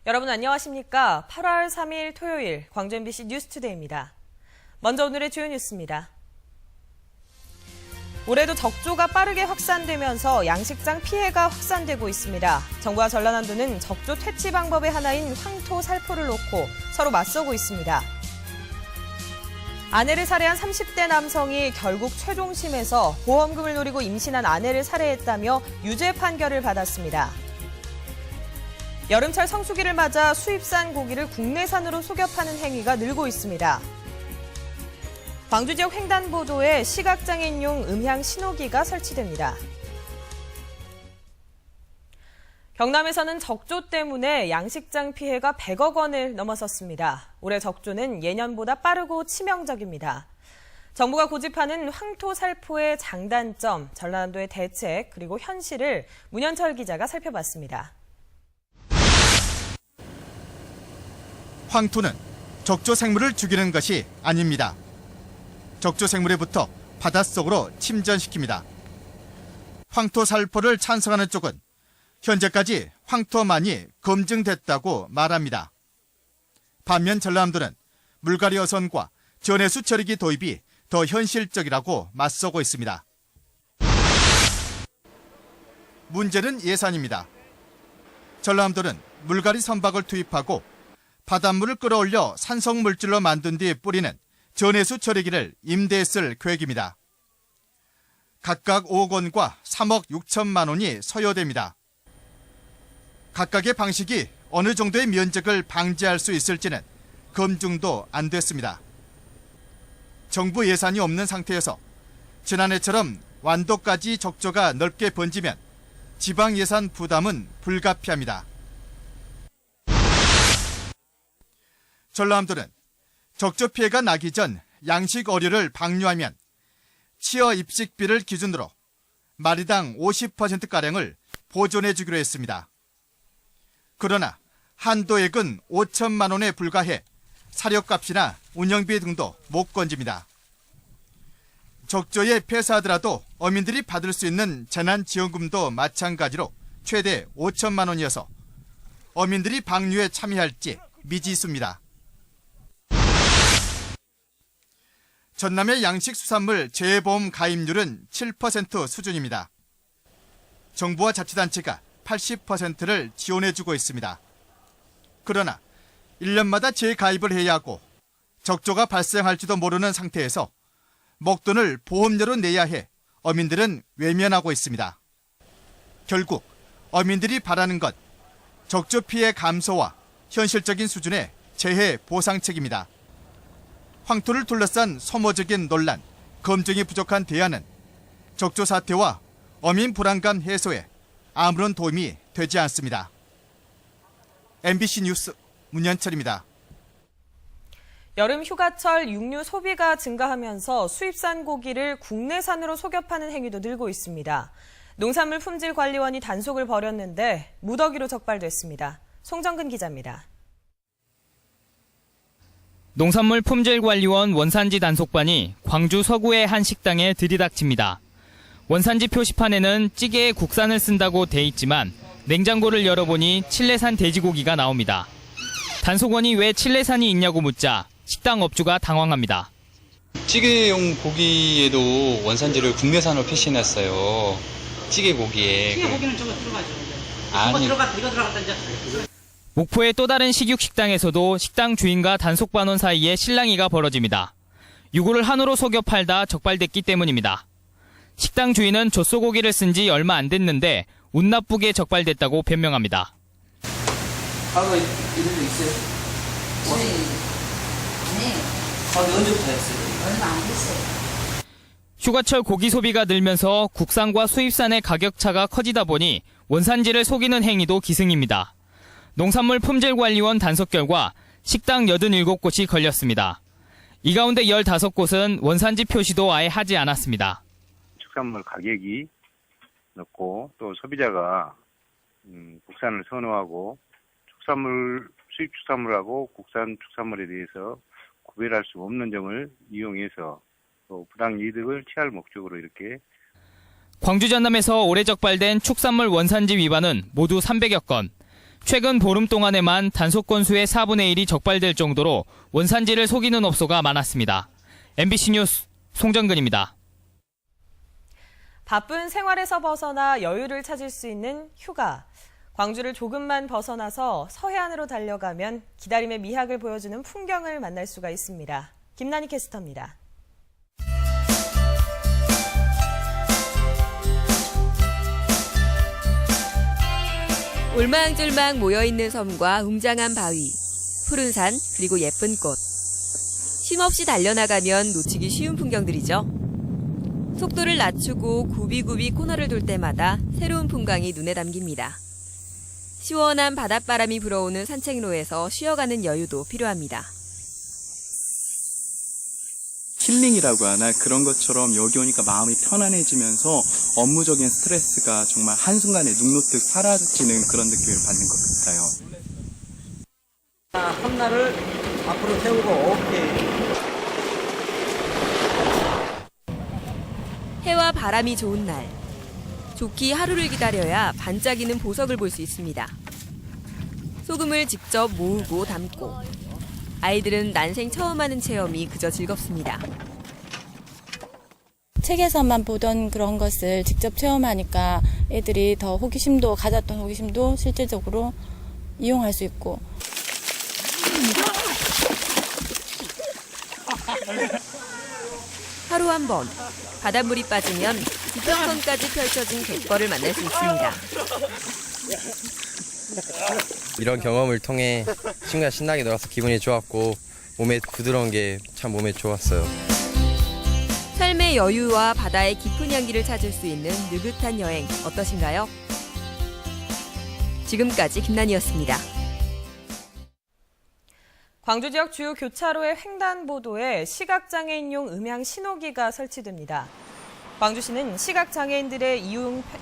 여러분 안녕하십니까? 8월 3일 토요일 광주 MBC 뉴스투데이입니다. 먼저 오늘의 주요 뉴스입니다. 올해도 적조가 빠르게 확산되면서 양식장 피해가 확산되고 있습니다. 정부와 전라남도는 적조 퇴치 방법의 하나인 황토 살포를 놓고 서로 맞서고 있습니다. 아내를 살해한 30대 남성이 결국 최종심에서 보험금을 노리고 임신한 아내를 살해했다며 유죄 판결을 받았습니다. 여름철 성수기를 맞아 수입산 고기를 국내산으로 속여 파는 행위가 늘고 있습니다. 광주 지역 횡단보도에 시각장애인용 음향 신호기가 설치됩니다. 경남에서는 적조 때문에 양식장 피해가 100억 원을 넘어섰습니다. 올해 적조는 예년보다 빠르고 치명적입니다. 정부가 고집하는 황토 살포의 장단점, 전라남도의 대책, 그리고 현실을 문현철 기자가 살펴봤습니다. 황토는 적조 생물을 죽이는 것이 아닙니다. 적조 생물에부터 바닷속으로 침전시킵니다. 황토 살포를 찬성하는 쪽은 현재까지 황토만이 검증됐다고 말합니다. 반면 전라남도는 물갈이 어선과 전해수 처리기 도입이 더 현실적이라고 맞서고 있습니다. 문제는 예산입니다. 전라남도는 물갈이 선박을 투입하고 바닷물을 끌어올려 산성물질로 만든 뒤 뿌리는 전해수 처리기를 임대했을 계획입니다. 각각 5억 원과 3억 6천만 원이 소요됩니다. 각각의 방식이 어느 정도의 면적을 방지할 수 있을지는 검증도 안 됐습니다. 정부 예산이 없는 상태에서 지난해처럼 완도까지 적조가 넓게 번지면 지방 예산 부담은 불가피합니다. 전라남도는 적조 피해가 나기 전 양식 어류를 방류하면 치어 입식비를 기준으로 마리당 50%가량을 보존해주기로 했습니다. 그러나 한도액은 5천만 원에 불과해 사료값이나 운영비 등도 못 건집니다. 적조에 폐사하더라도 어민들이 받을 수 있는 재난지원금도 마찬가지로 최대 5천만 원이어서 어민들이 방류에 참여할지 미지수입니다. 전남의 양식수산물 재해보험 가입률은 7% 수준입니다. 정부와 자치단체가 80%를 지원해주고 있습니다. 그러나 1년마다 재가입을 해야 하고 적조가 발생할지도 모르는 상태에서 목돈을 보험료로 내야 해 어민들은 외면하고 있습니다. 결국 어민들이 바라는 것, 적조 피해 감소와 현실적인 수준의 재해 보상책입니다. 황토를 둘러싼 소모적인 논란, 검증이 부족한 대안은 적조 사태와 어민 불안감 해소에 아무런 도움이 되지 않습니다. MBC 뉴스 문현철입니다. 여름 휴가철 육류 소비가 증가하면서 수입산 고기를 국내산으로 속여 파는 행위도 늘고 있습니다. 농산물 품질관리원이 단속을 벌였는데 무더기로 적발됐습니다. 송정근 기자입니다. 농산물 품질관리원 원산지 단속반이 광주 서구의 한 식당에 들이닥칩니다. 원산지 표시판에는 찌개에 국산을 쓴다고 돼 있지만 냉장고를 열어보니 칠레산 돼지고기가 나옵니다. 단속원이 왜 칠레산이 있냐고 묻자 식당 업주가 당황합니다. 찌개용 고기에도 원산지를 국내산으로 표시해놨어요. 찌개 고기에. 찌개 고기는 저거 들어가죠. 아니. 이거 들어갔다 이제. 목포의 또 다른 식육식당에서도 식당 주인과 단속반원 사이에 실랑이가 벌어집니다. 유골을 한우로 속여 팔다 적발됐기 때문입니다. 식당 주인은 젖소고기를 쓴 지 얼마 안 됐는데 운 나쁘게 적발됐다고 변명합니다. 과거 이런 적 있어요? 네. 과거 언제부터 했어요? 얼마 안 됐어요. 휴가철 고기 소비가 늘면서 국산과 수입산의 가격 차가 커지다 보니 원산지를 속이는 행위도 기승입니다. 농산물 품질관리원 단속 결과 식당 87곳이 걸렸습니다. 이 가운데 15곳은 원산지 표시도 아예 하지 않았습니다. 축산물 가격이 높고 또 소비자가 국산을 선호하고 수입 축산물하고 국산 축산물에 대해서 구별할 수 없는 점을 이용해서 또 부당 이득을 취할 목적으로 이렇게 광주 전남에서 올해 적발된 축산물 원산지 위반은 모두 300여 건, 최근 보름 동안에만 단속 건수의 4분의 1이 적발될 정도로 원산지를 속이는 업소가 많았습니다. MBC 뉴스 송정근입니다. 바쁜 생활에서 벗어나 여유를 찾을 수 있는 휴가. 광주를 조금만 벗어나서 서해안으로 달려가면 기다림의 미학을 보여주는 풍경을 만날 수가 있습니다. 김난희 캐스터입니다. 올망졸망 모여있는 섬과 웅장한 바위, 푸른 산, 그리고 예쁜 꽃. 쉼없이 달려나가면 놓치기 쉬운 풍경들이죠. 속도를 낮추고 굽이굽이 코너를 돌 때마다 새로운 풍광이 눈에 담깁니다. 시원한 바닷바람이 불어오는 산책로에서 쉬어가는 여유도 필요합니다. 힐링이라고 하나 그런 것처럼 여기 오니까 마음이 편안해지면서 업무적인 스트레스가 정말 한순간에 눅눅득 사라지는 그런 느낌을 받는 것 같아요. 한날을 앞으로 세우고 오케이. 해와 바람이 좋은 날. 좋기 하루를 기다려야 반짝이는 보석을 볼 수 있습니다. 소금을 직접 모으고 담고. 아이들은 난생 처음 하는 체험이 그저 즐겁습니다. 책에서만 보던 그런 것을 직접 체험하니까 애들이 더 호기심도 가졌던 호기심도 실질적으로 이용할 수 있고. 하루 한 번 바닷물이 빠지면 지평선까지 펼쳐진 갯벌을 만날 수 있습니다. 이런 경험을 통해 친구가 신나게 놀아서 기분이 좋았고 몸에 부드러운 게 참 몸에 좋았어요. 삶의 여유와 바다의 깊은 향기를 찾을 수 있는 느긋한 여행 어떠신가요? 지금까지 김난희였습니다. 광주 지역 주요 교차로의 횡단보도에 시각장애인용 음향 신호기가 설치됩니다. 광주시는 시각장애인들의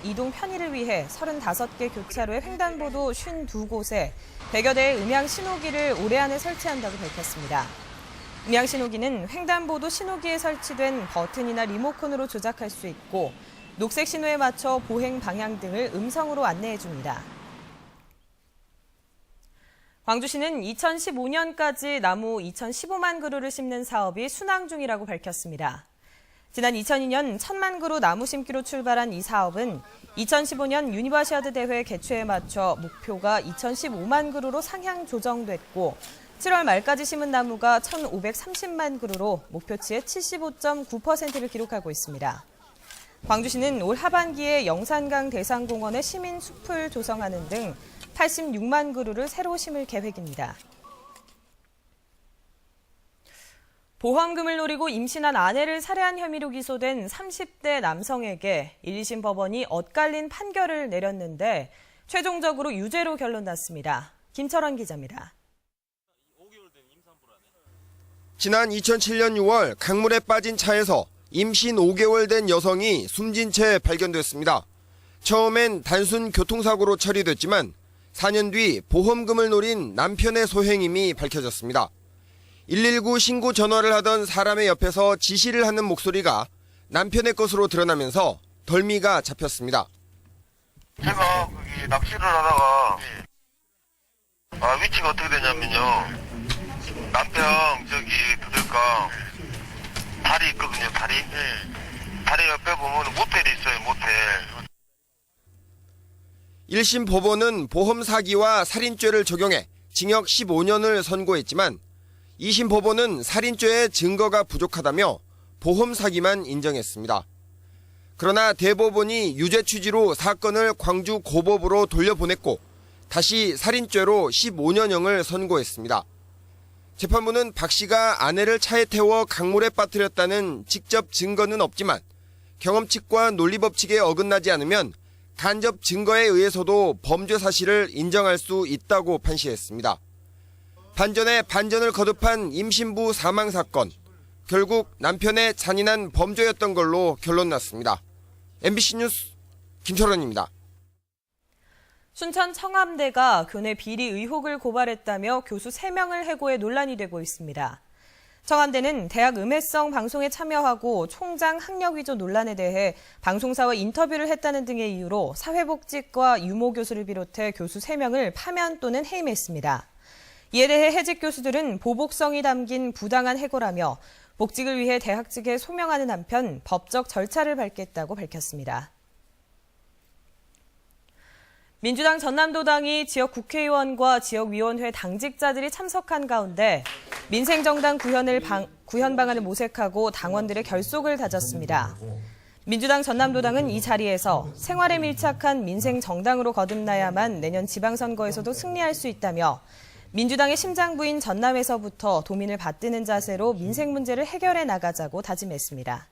이동 편의를 위해 35개 교차로의 횡단보도 52곳에 100여 대의 음향 신호기를 올해 안에 설치한다고 밝혔습니다. 음향 신호기는 횡단보도 신호기에 설치된 버튼이나 리모컨으로 조작할 수 있고 녹색 신호에 맞춰 보행 방향 등을 음성으로 안내해 줍니다. 광주시는 2015년까지 나무 2,015만 그루를 심는 사업이 순항 중이라고 밝혔습니다. 지난 2002년 1,000만 그루 나무 심기로 출발한 이 사업은 2015년 유니버시아드 대회 개최에 맞춰 목표가 2,015만 그루로 상향 조정됐고 7월 말까지 심은 나무가 1,530만 그루로 목표치의 75.9%를 기록하고 있습니다. 광주시는 올 하반기에 영산강 대상공원에 시민 숲을 조성하는 등 86만 그루를 새로 심을 계획입니다. 보험금을 노리고 임신한 아내를 살해한 혐의로 기소된 30대 남성에게 1, 2심 법원이 엇갈린 판결을 내렸는데 최종적으로 유죄로 결론 났습니다. 김철원 기자입니다. 지난 2007년 6월 강물에 빠진 차에서 임신 5개월 된 여성이 숨진 채 발견됐습니다. 처음엔 단순 교통사고로 처리됐지만 4년 뒤 보험금을 노린 남편의 소행임이 밝혀졌습니다. 119 신고 전화를 하던 사람의 옆에서 지시를 하는 목소리가 남편의 것으로 드러나면서 덜미가 잡혔습니다. 제가 거기 낚시를 하다가 위치가 어떻게 되냐면요. 남편 저기 그들까 다리 있거든요. 다리. 다리 옆에 보면 모텔이 있어요. 모텔. 1심 법원은 보험 사기와 살인죄를 적용해 징역 15년을 선고했지만 2심 법원은 살인죄의 증거가 부족하다며 보험 사기만 인정했습니다. 그러나 대법원이 유죄 취지로 사건을 광주 고법으로 돌려보냈고 다시 살인죄로 15년형을 선고했습니다. 재판부는 박 씨가 아내를 차에 태워 강물에 빠뜨렸다는 직접 증거는 없지만 경험칙과 논리법칙에 어긋나지 않으면 간접 증거에 의해서도 범죄 사실을 인정할 수 있다고 판시했습니다. 반전에 반전을 거듭한 임신부 사망 사건, 결국 남편의 잔인한 범죄였던 걸로 결론 났습니다. MBC 뉴스 김철원입니다. 순천 청암대가 교내 비리 의혹을 고발했다며 교수 3명을 해고해 논란이 되고 있습니다. 청와대는 대학 음해성 방송에 참여하고 총장 학력 위조 논란에 대해 방송사와 인터뷰를 했다는 등의 이유로 사회복지과 유모 교수를 비롯해 교수 3명을 파면 또는 해임했습니다. 이에 대해 해직 교수들은 보복성이 담긴 부당한 해고라며 복직을 위해 대학 측에 소명하는 한편 법적 절차를 밟겠다고 밝혔습니다. 민주당 전남도당이 지역 국회의원과 지역위원회 당직자들이 참석한 가운데 민생정당 구현 방안을 모색하고 당원들의 결속을 다졌습니다. 민주당 전남도당은 이 자리에서 생활에 밀착한 민생정당으로 거듭나야만 내년 지방선거에서도 승리할 수 있다며 민주당의 심장부인 전남에서부터 도민을 받드는 자세로 민생 문제를 해결해 나가자고 다짐했습니다.